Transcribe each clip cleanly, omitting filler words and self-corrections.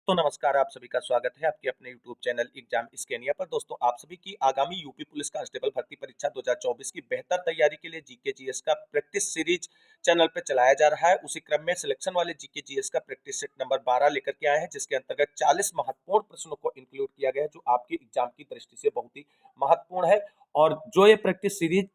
दोस्तों नमस्कार, आप सभी का स्वागत है आपके अपने YouTube चैनल एग्जाम स्केनिया पर। दोस्तों आप सभी की आगामी यूपी पुलिस कांस्टेबल भर्ती परीक्षा 2024 की बेहतर तैयारी के लिए जीके जीएस का प्रैक्टिस सीरीज चैनल पर चलाया जा रहा है। उसी क्रम में सिलेक्शन वाले जीके जीएस का प्रैक्टिस सेट नंबर 12 लेकर के आए हैं, जिसके अंतर्गत 40 महत्वपूर्ण प्रश्नों को इंक्लूड किया गया है, जो आपकी एग्जाम की दृष्टि से बहुत ही महत्वपूर्ण है। और जो ये प्रैक्टिस सीरीज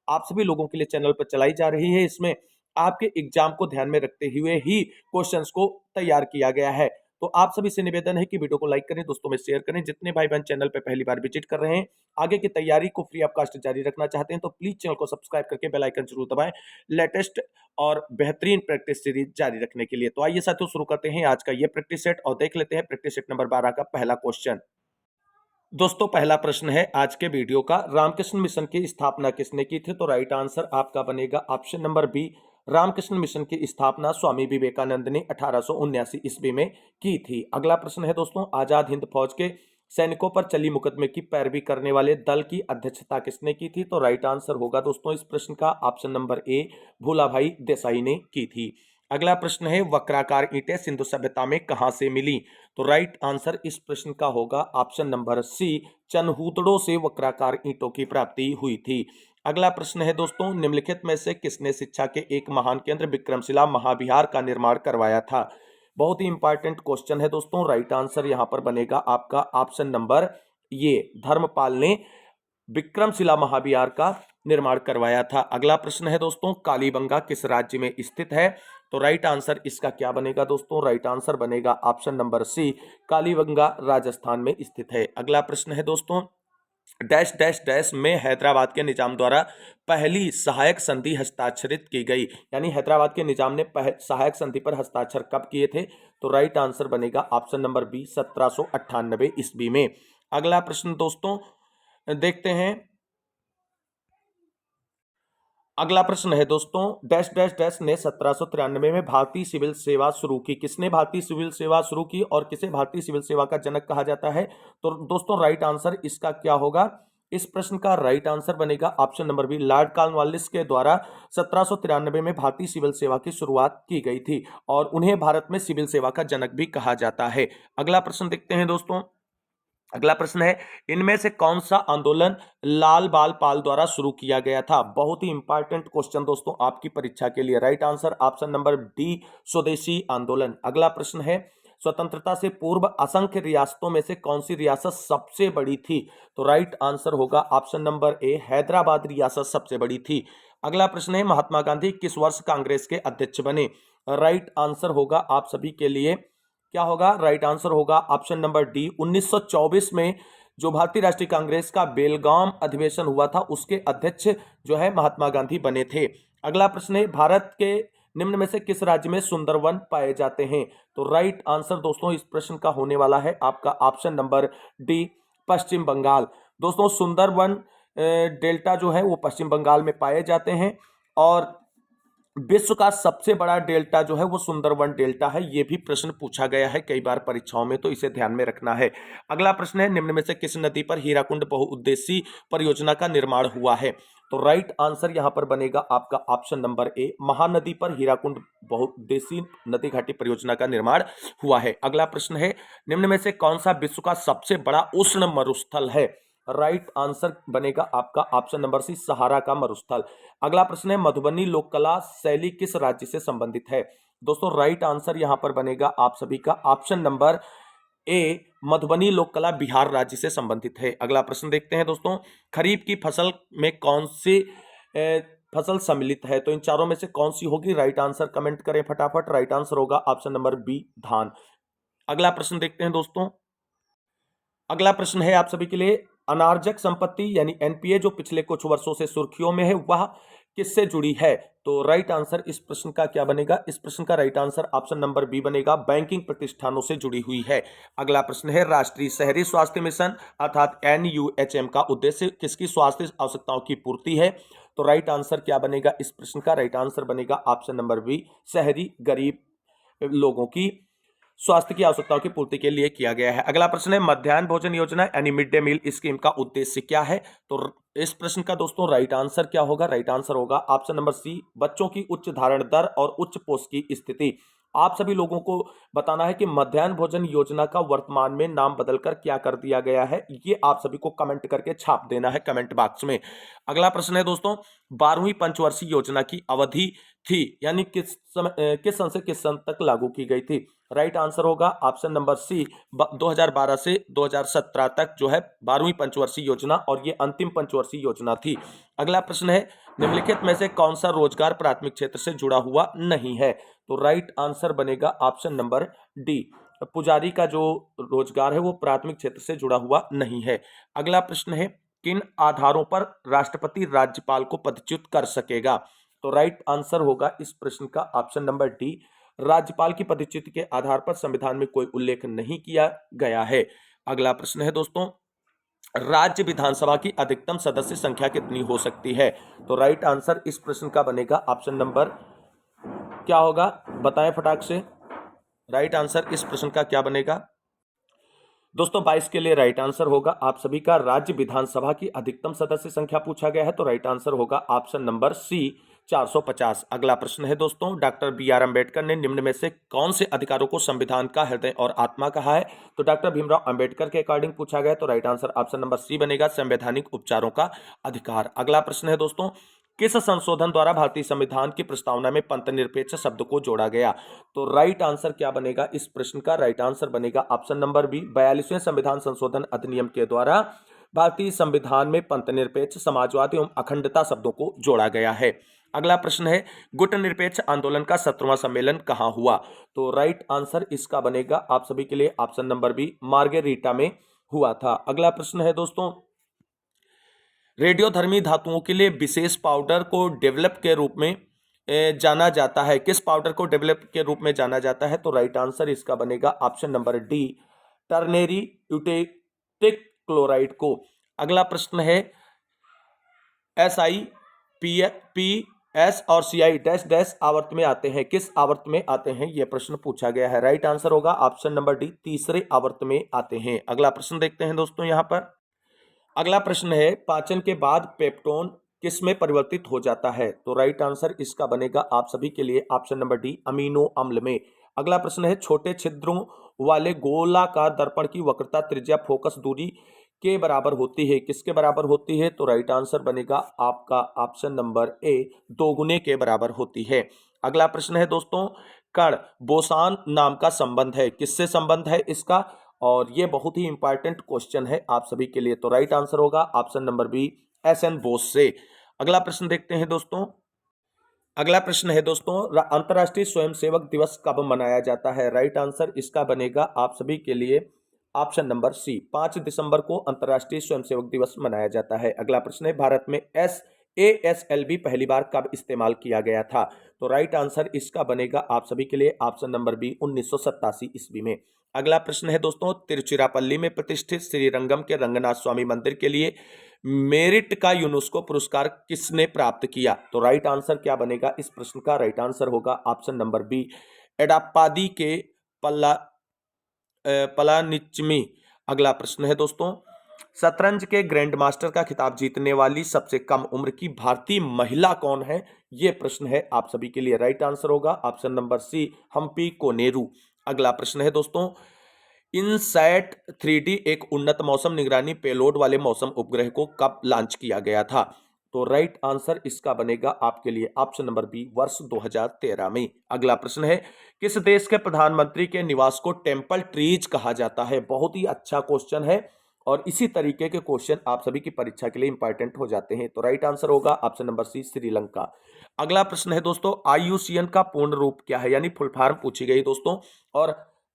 आप सभी लोगों के लिए चैनल पर चलाई जा रही है, इसमें आपके एग्जाम को ध्यान में रखते हुए ही क्वेश्चंस को तैयार किया गया है। तो आप सभी से निवेदन है कि वीडियो को लाइक करें, दोस्तों में शेयर करें। जितने भाई बहन चैनल पे पहली बार विजिट कर रहे हैं, आगे की तैयारी को फ्री ऑफ कॉस्ट जारी रखना चाहते हैं, तो प्लीज चैनल को सब्सक्राइब करके बेल आइकन जरूर दबाएं, लेटेस्ट और बेहतरीन प्रैक्टिस सीरीज जारी रखने के लिए। तो आइए साथियों शुरू करते हैं आज का ये प्रैक्टिस सेट और देख लेते हैं प्रैक्टिस सेट नंबर 12 का पहला क्वेश्चन। दोस्तों पहला प्रश्न है आज के वीडियो का, रामकृष्ण मिशन की स्थापना किसने की थी? तो राइट आंसर आपका बनेगा option number B. Ramakrishna mission की स्थापना स्वामी विवेकानंद ने 1879 ईस्वी में की थी। अगला प्रश्न है दोस्तों, आजाद हिंद फौज के सैनिकों पर चली मुकदमे की पैरवी करने वाले दल की अध्यक्षता किसने की थी? तो राइट आंसर होगा दोस्तों इस प्रश्न का option number A, Bhulabhai Desai ने की थी। अगला प्रश्न है, वक्राकार ईंटें सिंधु सभ्यता में कहां से मिली? तो राइट आंसर इस प्रश्न का होगा ऑप्शन नंबर सी, चनहूतड़ों से वक्राकार ईंटों की प्राप्ति हुई थी। अगला प्रश्न है दोस्तों, निम्नलिखित में से किसने शिक्षा के एक महान केंद्र विक्रमशिला महाविहार का निर्माण करवाया था? बहुत ही इंपॉर्टेंट क्वेश्चन है दोस्तों। राइट आंसर यहां पर बनेगा आपका ऑप्शन नंबर ये, धर्मपाल ने विक्रमशिला महाविहार का निर्माण करवाया था। अगला प्रश्न है दोस्तों, कालीबंगा किस राज्य में स्थित है? तो राइट आंसर इसका क्या बनेगा दोस्तों? राइट आंसर बनेगा option number C, Kalibanga Rajasthan में स्थित है। अगला प्रश्न है दोस्तों, डैश डैश डैश में हैदराबाद के निजाम द्वारा पहली सहायक संधि हस्ताक्षरित की गई, यानी हैदराबाद के निजाम ने सहायक संधि पर हस्ताक्षर कब किए थे? तो राइट आंसर बनेगा ऑप्शन नंबर बी, 1798 ईस्वी में। अगला प्रश्न दोस्तों देखते हैं। अगला प्रश्न है दोस्तों, डैश डैश डैश ने 1793 में भारतीय सिविल सेवा शुरू की। किसने भारतीय सिविल सेवा शुरू की और किसे भारतीय सिविल सेवा का जनक कहा जाता है? तो दोस्तों राइट आंसर इसका क्या होगा? इस प्रश्न का राइट आंसर बनेगा option number B, Lord Cornwallis के द्वारा 1793 में भारतीय सिविल सेवा की शुरुआत की गई थी और उन्हें भारत में सिविल सेवा का जनक भी कहा जाता है। अगला प्रश्न देखते हैं दोस्तों। अगला प्रश्न है, इनमें से कौन सा आंदोलन लाल बाल पाल द्वारा शुरू किया गया था? बहुत ही इंपॉर्टेंट क्वेश्चन दोस्तों आपकी परीक्षा के लिए। Right answer option number D, स्वदेशी आंदोलन। अगला प्रश्न है, स्वतंत्रता से पूर्व असंख्य रियासतों में से कौन सी रियासत सबसे बड़ी थी? तो राइट आंसर होगा ऑप्शन नंबर ए, हैदराबाद रियासत सबसे बड़ी थी। अगला प्रश्न है, महात्मा गांधी किस वर्ष कांग्रेस के अध्यक्ष बने? राइट आंसर होगा आप सभी के लिए क्या होगा? राइट आंसर होगा ऑप्शन नंबर डी, 1924 में जो भारतीय राष्ट्रीय कांग्रेस का बेलगाम अधिवेशन हुआ था, उसके अध्यक्ष जो है महात्मा गांधी बने थे। अगला प्रश्न है, भारत के निम्न में से किस राज्य में सुंदरवन पाए जाते हैं? तो राइट आंसर दोस्तों इस प्रश्न का होने वाला है आपका ऑप्शन नंबर डी, पश्चिम बंगाल। दोस्तों सुंदरवन डेल्टा जो है वो पश्चिम बंगाल में पाए जाते हैं और विश्व का सबसे बड़ा डेल्टा जो है वो सुंदरवन डेल्टा है। ये भी प्रश्न पूछा गया है कई बार परीक्षाओं में, तो इसे ध्यान में रखना है। अगला प्रश्न है, निम्न में से किस नदी पर हीराकुंड बहुउद्देशीय परियोजना का निर्माण हुआ है? तो राइट आंसर यहां पर बनेगा आपका ऑप्शन नंबर ए, महानदी पर हीराकुंड बहुउद्देशीय नदी घाटी परियोजना का निर्माण हुआ है। अगला प्रश्न है, निम्न में से कौन सा विश्व का सबसे बड़ा उष्ण मरुस्थल है? राइट आंसर बनेगा आपका ऑप्शन नंबर सी, सहारा का मरुस्थल। अगला प्रश्न है, मधुबनी लोक कला शैली किस राज्य से संबंधित है? दोस्तों राइट आंसर यहां पर बनेगा आप सभी का ऑप्शन नंबर ए, मधुबनी लोक कला बिहार राज्य से संबंधित है। अगला प्रश्न देखते हैं दोस्तों, खरीफ की फसल में कौन सी फसल सम्मिलित है? तो इन चारों में से कौन सी होगी? राइट आंसर कमेंट करें फटाफट। राइट आंसर होगा ऑप्शन नंबर बी, धान। अगला प्रश्न देखते हैं दोस्तों। अगला प्रश्न है आप सभी के लिए, अनार्जक संपत्ति यानी एनपीए जो पिछले कुछ वर्षों से सुर्खियों में है, वह किससे जुड़ी है? तो राइट आंसर इस प्रश्न का क्या बनेगा? इस प्रश्न का right answer option number B बनेगा, बैंकिंग प्रतिष्ठानों से जुड़ी हुई है। अगला प्रश्न है, राष्ट्रीय शहरी स्वास्थ्य मिशन अर्थात एनयूएचएम का उद्देश्य किसकी स्वास्थ्य आवश्यकताओं की पूर्ति है? तो राइट आंसर क्या बनेगा इस प्रश्न का? राइट आंसर बनेगा ऑप्शन नंबर बी, शहरी गरीब लोगों की स्वास्थ्य की आवश्यकताओं की पूर्ति के लिए किया गया है। अगला प्रश्न है, मध्याह्न भोजन योजना यानी मिड डे मील स्कीम का उद्देश्य क्या है? तो इस प्रश्न का दोस्तों राइट आंसर क्या होगा? राइट आंसर होगा ऑप्शन नंबर सी, बच्चों की उच्च धारण दर और उच्च पोष की स्थिति। आप सभी लोगों को बताना है कि मध्याह्न भोजन योजना का वर्तमान में नाम बदलकर क्या कर दिया गया है, ये आप सभी को कमेंट करके छाप देना है कमेंट बॉक्स में। अगला प्रश्न है दोस्तों, 12वीं पंचवर्षीय योजना की अवधि थी यानी किस सन से किस सन तक लागू की गई थी? राइट आंसर होगा ऑप्शन नंबर सी, 2012 से 2017 तक जो है 12वीं पंचवर्षीय योजना, और ये अंतिम पंचवर्षीय योजना थी। अगला प्रश्न है, निम्नलिखित में से कौन सा रोजगार प्राथमिक क्षेत्र से जुड़ा हुआ नहीं है? तो राइट आंसर बनेगा ऑप्शन नंबर डी, पुजारी का जो रोजगार है वो प्राथमिक क्षेत्र से जुड़ा हुआ नहीं है। अगला प्रश्न है, किन आधारों पर राष्ट्रपति राज्यपाल को पदच्युत कर सकेगा? तो राइट आंसर होगा इस प्रश्न का ऑप्शन नंबर डी, राज्यपाल की पदच्युति के आधार पर संविधान में कोई उल्लेख नहीं किया गया है। अगला प्रश्न है दोस्तों, राज्य विधानसभा की अधिकतम सदस्य संख्या कितनी हो सकती है? तो राइट आंसर इस प्रश्न का बनेगा ऑप्शन नंबर क्या होगा, बताएं फटाक से। राइट आंसर इस प्रश्न का क्या बनेगा दोस्तों? 22 के लिए राइट आंसर होगा आप सभी का राज्य विधानसभा की अधिकतम सदस्य संख्या पूछा गया है, तो राइट आंसर होगा ऑप्शन नंबर सी, 450। अगला प्रश्न है दोस्तों, डॉक्टर बी.आर. अंबेडकर ने निम्न में से कौन से अधिकारों को संविधान का हृदय और आत्मा कहा है? तो डॉक्टर भीमराव अंबेडकर के अकॉर्डिंग पूछा गया है, तो right answer option number C बनेगा, संवैधानिक उपचारों का अधिकार। अगला प्रश्न है दोस्तों, किस संशोधन द्वारा भारतीय संविधान की प्रस्तावना में पंथ निरपेक्ष शब्द को जोड़ा गया? तो राइट आंसर क्या बनेगा इस प्रश्न का? राइट आंसर बनेगा ऑप्शन नंबर बी, 42वें संविधान संशोधन अधिनियम के द्वारा भारतीय संविधान में पंथ निरपेक्ष, समाजवाद एवं अखंडता शब्दों को जोड़ा गया है। अगला प्रश्न है, गुट निरपेक्ष आंदोलन का 17वां सम्मेलन कहां हुआ? तो राइट आंसर इसका बनेगा आप सभी के लिए ऑप्शन नंबर बी, मार्गेरीटा में हुआ था। अगला प्रश्न है दोस्तों, रेडियोधर्मी धातुओं के लिए विशेष पाउडर को डेवलप के रूप में जाना जाता है, किस पाउडर को डेवलप के रूप में जाना जाता है? तो राइट आंसर इसका बनेगा option number D, ternary eutectic chloride को। अगला प्रश्न है, SI, PS और CI डैश डैश आवर्त में आते हैं, किस आवर्त में आते हैं? यह प्रश्न पूछा गया है। राइट आंसर होगा ऑप्शन नंबर डी, तीसरे आवर्त में आते हैं। अगला प्रश्न देखते हैं दोस्तों यहां पर। अगला प्रश्न है, पाचन के बाद पेप्टोन किस में परिवर्तित हो जाता है? तो राइट आंसर इसका बनेगा आप सभी के लिए ऑप्शन नंबर डी, अमीनो अम्ल में। अगला प्रश्न है, छोटे छिद्रों वाले गोलाकार दर्पण की वक्रता त्रिज्या फोकस दूरी के बराबर होती है, किसके बराबर होती है? तो राइट आंसर बनेगा आपका ऑप्शन नंबर ए, दोगुने के बराबर होती है। अगला प्रश्न है दोस्तों, कण बोसान नाम का संबंध है, किससे संबंध है इसका? और ये बहुत ही इंपॉर्टेंट क्वेश्चन है आप सभी के लिए, तो राइट आंसर होगा option number B, SN Bose से। अगला प्रश्न देखते हैं दोस्तों। अगला प्रश्न है दोस्तों, अंतर्राष्ट्रीय स्वयंसेवक दिवस कब मनाया जाता है? राइट आंसर इसका बनेगा आप सभी के लिए ऑप्शन नंबर सी, 5 दिसंबर को अंतर्राष्ट्रीय स्वयंसेवक दिवस मनाया जाता है। अगला प्रश्न है, भारत में ASLB पहली बार कब इस्तेमाल किया गया था? तो राइट आंसर इसका बनेगा आप सभी के लिए ऑप्शन नंबर बी, 1987 ईस्वी में। अगला प्रश्न है दोस्तों, तिरुचिरापल्ली में प्रतिष्ठित श्रीरंगम के रंगनाथ स्वामी मंदिर के लिए मेरिट का यूनेस्को पुरस्कार किसने प्राप्त किया? तो राइट आंसर क्या बनेगा इस प्रश्न का? राइट आंसर होगा ऑप्शन नंबर बी, एडाप्पादी के पलानिच्चिमी। अगला प्रश्न है दोस्तों, शतरंज के ग्रैंड मास्टर का खिताब जीतने वाली सबसे कम उम्र की भारतीय महिला कौन है? यह प्रश्न है आप सभी के लिए। राइट आंसर होगा option number C, Humpy Koneru. अगला प्रश्न है दोस्तों, इनसैट 3D एक उन्नत मौसम निगरानी पेलोड वाले मौसम उपग्रह को कब लॉन्च किया गया था? तो राइट आंसर इसका बनेगा आपके लिए ऑप्शन नंबर बी, वर्ष 2013 में। अगला प्रश्न है, किस देश के प्रधानमंत्री के निवास को टेम्पल ट्रीज कहा जाता है? बहुत ही अच्छा क्वेश्चन है और इसी तरीके के क्वेश्चन आप सभी की परीक्षा के लिए इंपॉर्टेंट हो जाते हैं, तो राइट आंसर होगा ऑप्शन नंबर सी, श्रीलंका। अगला प्रश्न है दोस्तों, IUCN का पूर्ण रूप क्या है, यानी फुल फॉर्म पूछी गई दोस्तों, और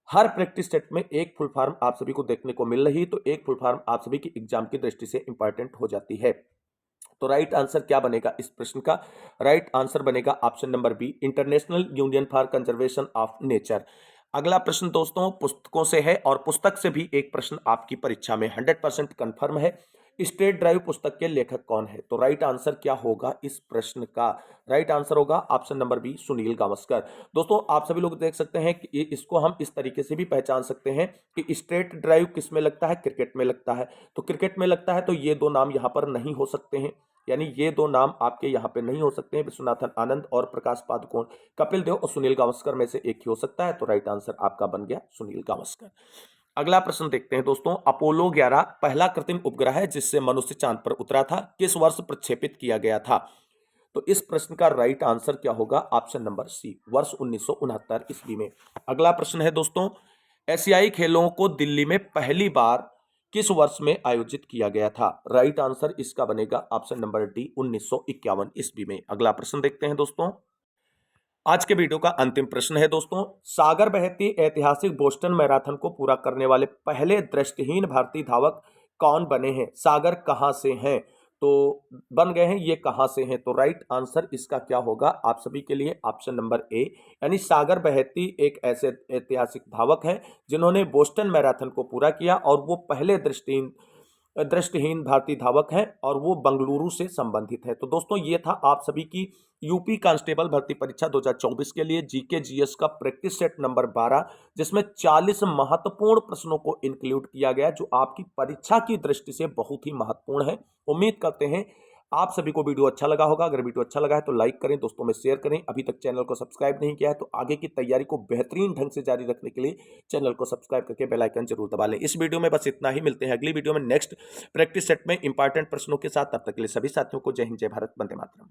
हर प्रैक्टिस सेट में एक फुल फॉर्म आप सभी को देखने को मिल रही, तो एक फुल फॉर्म आप सभी की एग्जाम की दृष्टि से इंपॉर्टेंट हो जाती है। तो राइट आंसर क्या बनेगा इस प्रश्न का? राइट आंसर बनेगा option number B, International Union for Conservation of Nature. अगला प्रश्न दोस्तों पुस्तकों से है और पुस्तक से भी एक प्रश्न आपकी परीक्षा में 100% कंफर्म है। स्टेट ड्राइव पुस्तक के लेखक कौन है? तो राइट आंसर क्या होगा इस प्रश्न का? राइट आंसर होगा option number B, Sunil Gavaskar. दोस्तों आप सभी लोग देख सकते हैं कि इसको हम इस तरीके से भी पहचान सकते हैं कि स्टेट ड्राइव किस में लगता है, क्रिकेट में लगता है, तो क्रिकेट में लगता है तो ये दो नाम यहाँ पर नहीं हो सकते हैं। यानी ये दो नाम आपके यहाँ पे नहीं हो सकते हैं, विश्वनाथन आनंद और प्रकाश पादुकोण। कपिल देव और सुनील गावस्कर में से एक ही हो सकता है, तो राइट आंसर आपका बन गया सुनील गावस्कर। अगला प्रश्न देखते हैं दोस्तों, अपोलो 11 पहला कृत्रिम उपग्रह है जिससे मनुष्य चांद पर उतरा था, किस वर्ष प्रक्षेपित किया गया था? तो इस प्रश्न का राइट आंसर क्या होगा? ऑप्शन नंबर सी, वर्ष 1969 ईस्वी में। अगला प्रश्न है दोस्तों, एशियाई खेलों को दिल्ली में पहली बार किस वर्ष में आयोजित किया गया था? राइट आंसर इसका बनेगा ऑप्शन नंबर डी, 1951 ईस्वी में। अगला प्रश्न देखते हैं दोस्तों, आज के वीडियो का अंतिम प्रश्न है दोस्तों, सागर बहती ऐतिहासिक बोस्टन मैराथन को पूरा करने वाले पहले दृष्टिहीन भारतीय धावक कौन बने हैं? सागर कहां से हैं? तो बन गए हैं, ये कहां से हैं? तो राइट आंसर इसका क्या होगा आप सभी के लिए? ऑप्शन नंबर ए, यानी सागर बहती एक ऐसे ऐतिहासिक धावक हैं जिन्होंने बोस्टन मैराथन को पूरा किया और वो पहले दृष्टिहीन भारतीय धावक हैं और वो बंगलुरु से संबंधित है। तो दोस्तों ये था आप सभी की यूपी कांस्टेबल भर्ती परीक्षा 2024 के लिए जीके जीएस का प्रैक्टिस सेट नंबर 12, जिसमें 40 महत्वपूर्ण प्रश्नों को इंक्लूड किया गया जो आपकी परीक्षा की दृष्टि से बहुत ही महत्वपूर्ण है। उम्मीद करते हैं आप सभी को वीडियो अच्छा लगा होगा। अगर वीडियो अच्छा लगा है तो लाइक करें, दोस्तों में शेयर करें। अभी तक चैनल को सब्सक्राइब नहीं किया है तो आगे की तैयारी को बेहतरीन ढंग से जारी रखने के लिए चैनल को सब्सक्राइब करके बेल आइकन जरूर दबा लें। इस वीडियो में बस इतना ही, मिलते हैं अगली वीडियो में नेक्स्ट प्रैक्टिस सेट में इंपॉर्टेंट प्रश्नों के साथ। तब तक के लिए सभी साथियों को जय हिंद, जय भारत, वंदे मातरम।